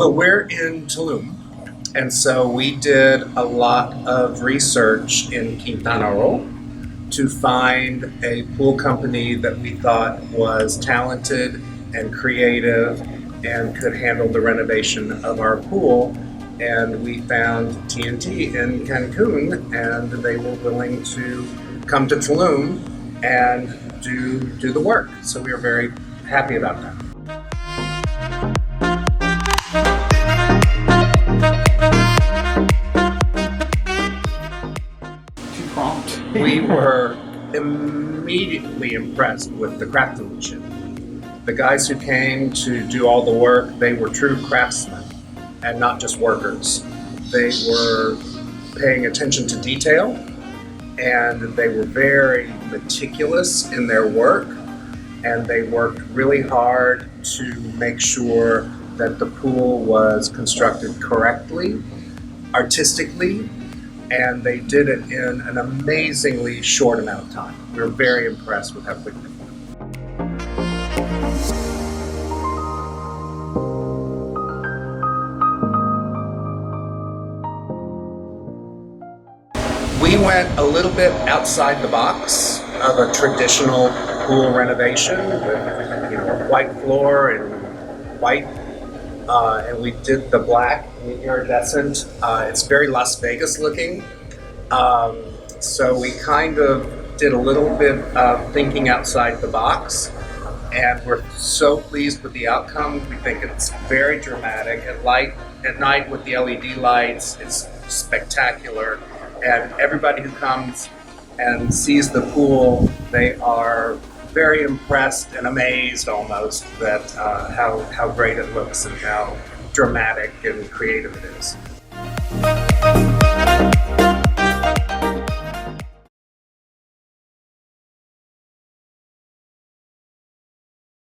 Well, we're in Tulum, and so we did a lot of research in Quintana Roo to find a pool company that we thought was talented and creative and could handle the renovation of our pool. And we found TyT in Cancun, and they were willing to come to Tulum and do the work. So we were very happy about that. We were immediately impressed with the craftsmanship. The guys who came to do all the work, they were true craftsmen and not just workers. They were paying attention to detail, and they were very meticulous in their work, and they worked really hard to make sure that the pool was constructed correctly, artistically, and they did it in an amazingly short amount of time. We were very impressed with how quickly it went. We went a little bit outside the box of a traditional pool renovation with, a white floor and white, and we did the black and the iridescent. It's very Las Vegas looking, so we kind of did a little bit of thinking outside the box, and we're so pleased with the outcome. We think it's very dramatic. At night with the LED lights, it's spectacular. And everybody who comes and sees the pool, they are very impressed and amazed almost that how great it looks and how dramatic and creative it is.